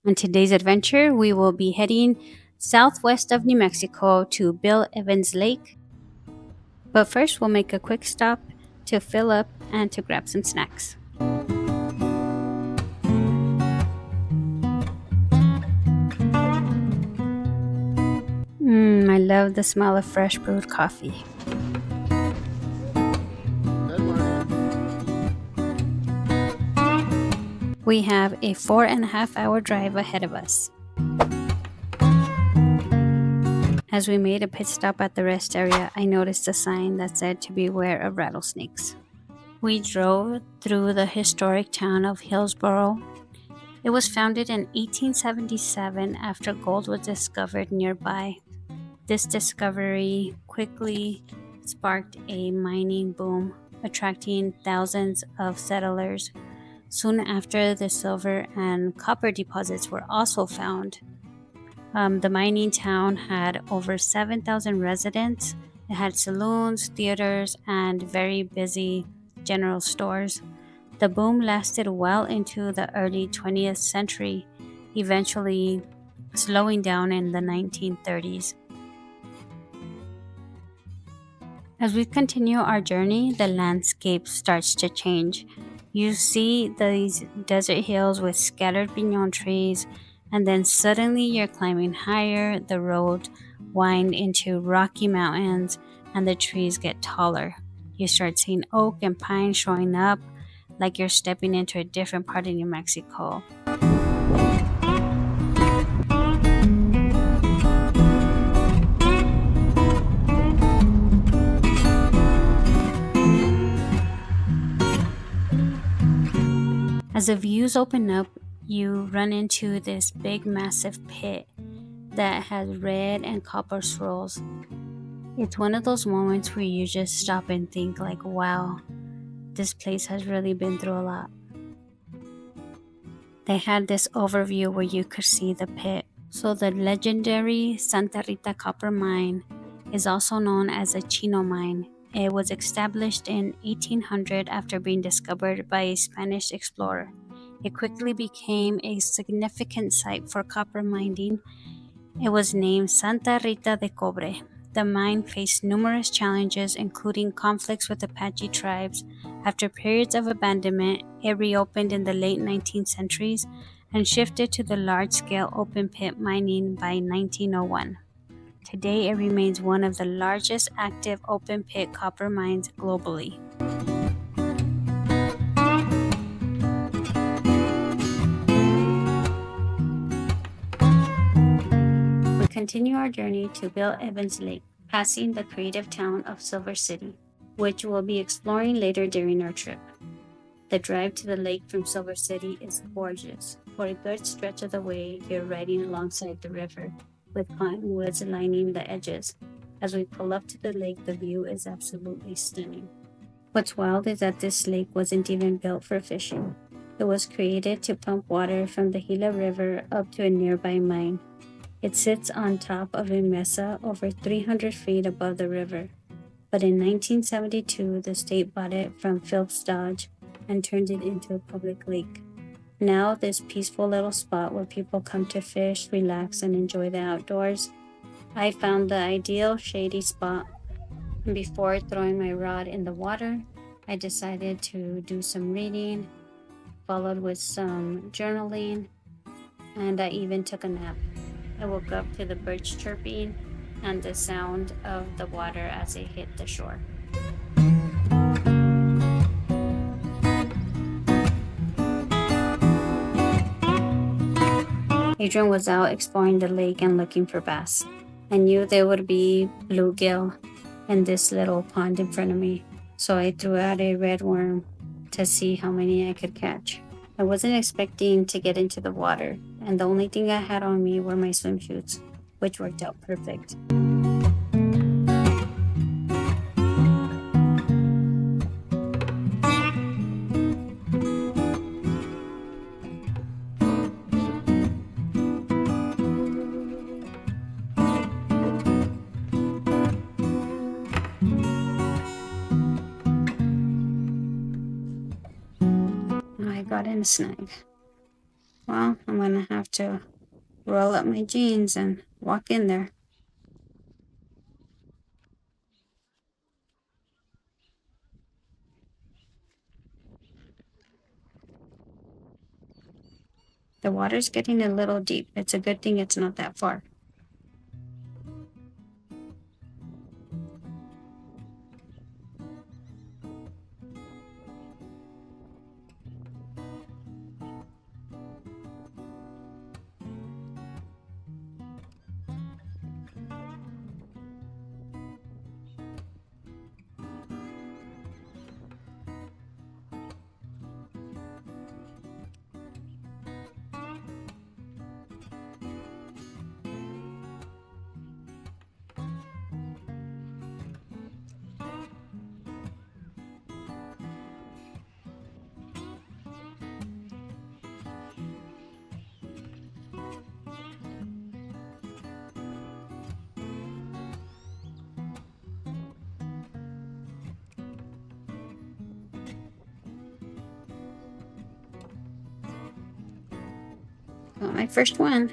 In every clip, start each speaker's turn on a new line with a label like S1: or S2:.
S1: On today's adventure, we will be heading southwest of New Mexico to Bill Evans Lake. But first, we'll make a quick stop to fill up and to grab some snacks. I love the smell of fresh brewed coffee. We have a 4.5 hour drive ahead of us. As we made a pit stop at the rest area, I noticed a sign that said to beware of rattlesnakes. We drove through the historic town of Hillsboro. It was founded in 1877 after gold was discovered nearby. This discovery quickly sparked a mining boom, attracting thousands of settlers. Soon after, the silver and copper deposits were also found. The mining town had over 7,000 residents. It had saloons, theaters, and very busy general stores. The boom lasted well into the early 20th century, eventually slowing down in the 1930s. As we continue our journey, the landscape starts to change. You see these desert hills with scattered pinon trees, and then suddenly you're climbing higher. The road winds into rocky mountains, and the trees get taller. You start seeing oak and pine showing up, like you're stepping into a different part of New Mexico. As the views open up, you run into this big massive pit that has red and copper swirls. It's one of those moments where you just stop and think like, wow, this place has really been through a lot. They had this overview where you could see the pit. So the legendary Santa Rita Copper Mine is also known as a Chino mine. It was established in 1800 after being discovered by a Spanish explorer. It quickly became a significant site for copper mining. It was named Santa Rita de Cobre. The mine faced numerous challenges, including conflicts with Apache tribes. After periods of abandonment, it reopened in the late 19th centuries and shifted to the large-scale open-pit mining by 1901. Today, it remains one of the largest active open-pit copper mines globally. We continue our journey to Bill Evans Lake, passing the creative town of Silver City, which we'll be exploring later during our trip. The drive to the lake from Silver City is gorgeous. For a good stretch of the way, you're riding alongside the river, with cottonwoods lining the edges. As we pull up to the lake, the view is absolutely stunning. What's wild is that this lake wasn't even built for fishing. It was created to pump water from the Gila River up to a nearby mine. It sits on top of a mesa over 300 feet above the river. But in 1972, the state bought it from Phillips Dodge and turned it into a public lake. Now, this peaceful little spot where people come to fish, relax, and enjoy the outdoors. I found the ideal shady spot. Before throwing my rod in the water, I decided to do some reading, followed with some journaling, and I even took a nap. I woke up to the birds chirping and the sound of the water as it hit the shore. Adrian was out exploring the lake and looking for bass. I knew there would be bluegill in this little pond in front of me, so I threw out a red worm to see how many I could catch. I wasn't expecting to get into the water, and the only thing I had on me were my swimsuits, which worked out perfect. I got in a snag. Well, I'm gonna have to roll up my jeans and walk in there. The water's getting a little deep. It's a good thing it's not that far. Got my first one.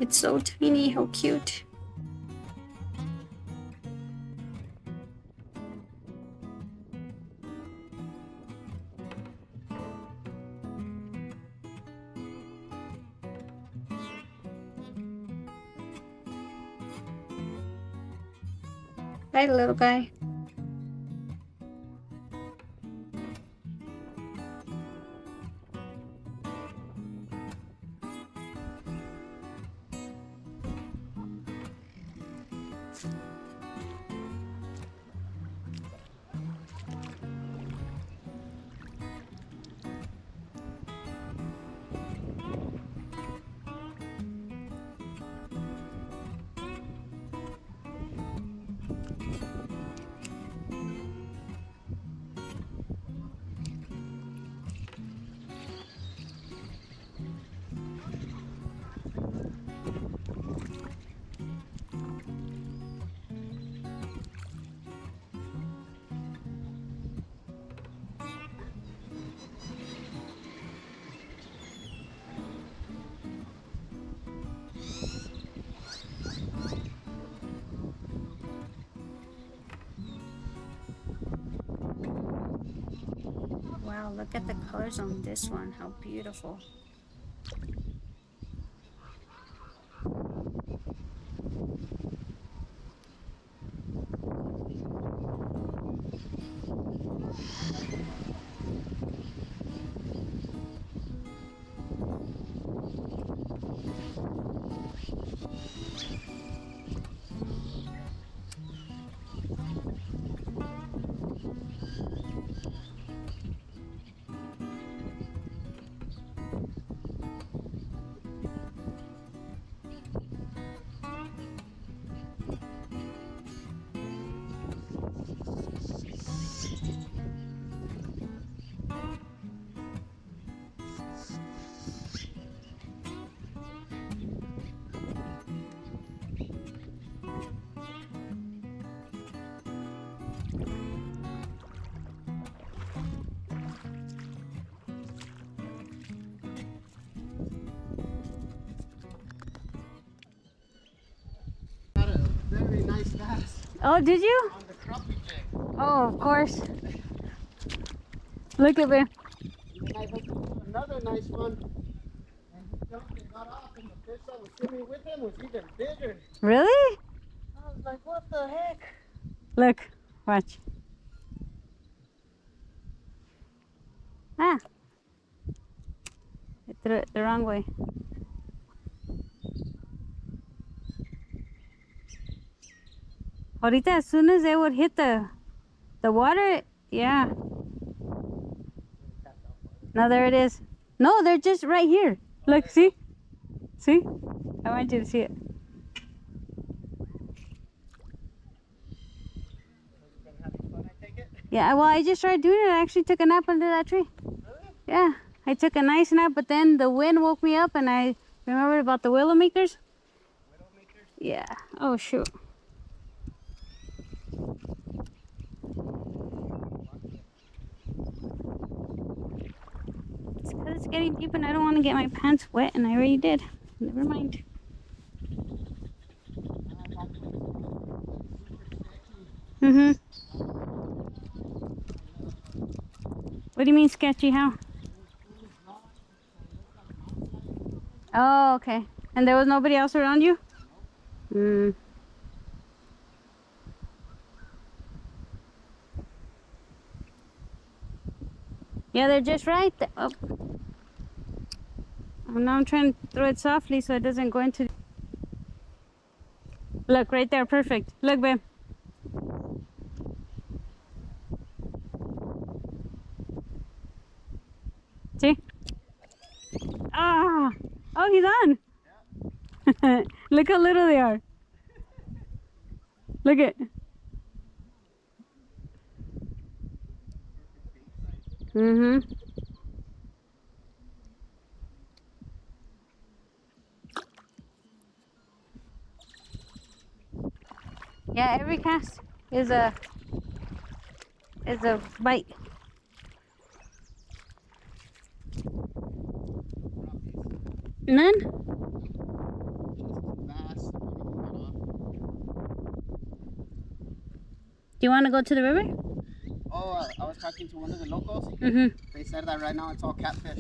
S1: It's so tiny, how cute. Bye, little guy. Wow, look at the colors on this one. How beautiful. Oh, did you?
S2: On the crappie jig.
S1: Oh, of course. Look at me.
S2: And then I hooked another nice one. And he jumped and got off, and the fish that was swimming with him was even bigger.
S1: Really?
S2: I was like, what the heck?
S1: Look, watch. Ah. I threw it the wrong way. Ahorita, as soon as they would hit the water, yeah. No, there it is. No, they're just right here. Look, see? See? I want you to see it. Yeah, well, I just started doing it. I actually took a nap under that tree.
S2: Really?
S1: Yeah, I took a nice nap, but then the wind woke me up, and I remembered about the willow makers.
S2: Widow makers?
S1: Yeah. Oh, shoot. It's getting deep and I don't want to get my pants wet, and I already did. Never mind. Mm-hmm. What do you mean sketchy? How? Oh, okay. And there was nobody else around you? Mm. Yeah, they're just right. Oh. Now I'm trying to throw it softly so it doesn't go into... Look, right there. Perfect. Look, babe. See? Ah! Oh, he's on! Yeah. Look how little they are. Look at... Mm-hmm. Yeah, every cast is a bite. None? Do you want to go to the river?
S2: Oh, I was talking to one of the locals.
S1: Mm-hmm.
S2: They said that right now it's all catfish.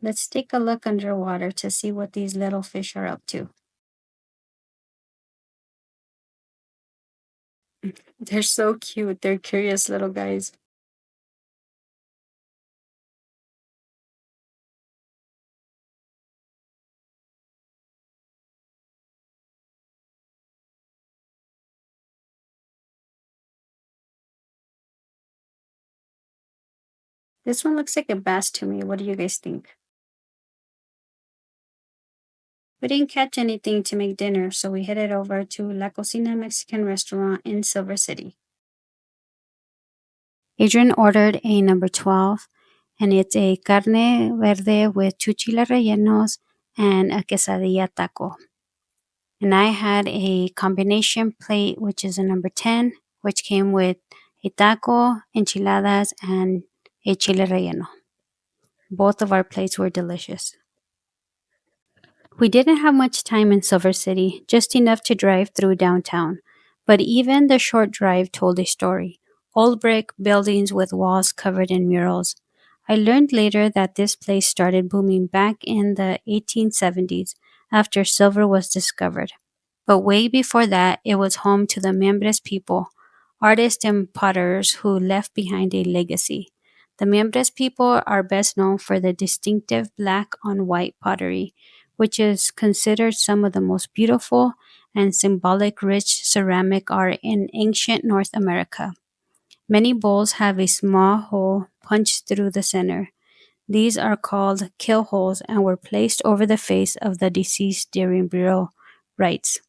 S1: Let's take a look underwater to see what these little fish are up to. They're so cute. They're curious little guys. This one looks like a bass to me. What do you guys think? We didn't catch anything to make dinner, so we headed over to La Cocina Mexican restaurant in Silver City. Adrian ordered a number 12, and it's a carne verde with 2 chiles rellenos and a quesadilla taco. And I had a combination plate, which is a number 10, which came with a taco, enchiladas, and a chile relleno. Both of our plates were delicious. We didn't have much time in Silver City, just enough to drive through downtown. But even the short drive told a story. Old brick buildings with walls covered in murals. I learned later that this place started booming back in the 1870s after silver was discovered. But way before that, it was home to the Mimbres people, artists and potters who left behind a legacy. The Mimbres people are best known for the distinctive black on white pottery, which is considered some of the most beautiful and symbolic rich ceramic art in ancient North America. Many bowls have a small hole punched through the center. These are called kill holes and were placed over the face of the deceased during burial rites.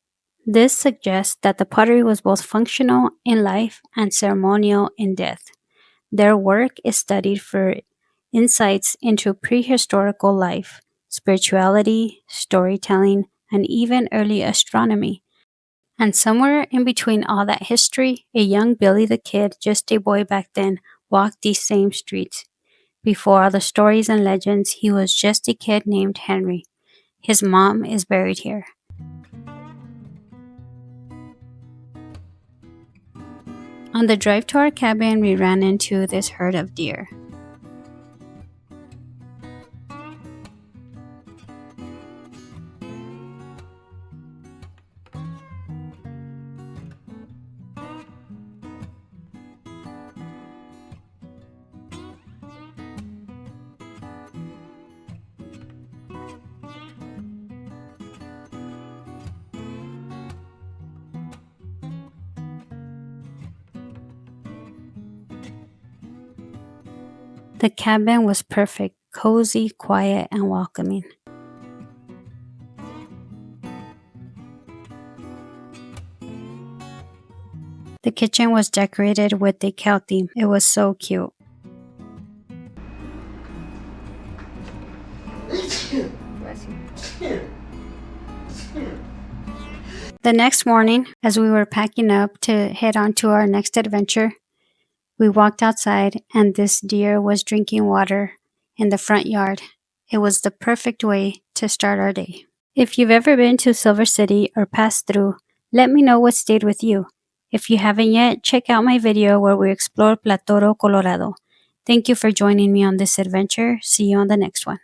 S1: This suggests that the pottery was both functional in life and ceremonial in death. Their work is studied for insights into prehistorical life, spirituality, storytelling, and even early astronomy. And somewhere in between all that history, a young Billy the Kid, just a boy back then, walked these same streets. Before all the stories and legends, he was just a kid named Henry. His mom is buried here. On the drive to our cabin, we ran into this herd of deer. The cabin was perfect, cozy, quiet, and welcoming. The kitchen was decorated with a cow theme. It was so cute. The next morning, as we were packing up to head on to our next adventure, we walked outside and this deer was drinking water in the front yard. It was the perfect way to start our day. If you've ever been to Silver City or passed through, let me know what stayed with you. If you haven't yet, check out my video where we explore Platoro, Colorado. Thank you for joining me on this adventure. See you on the next one.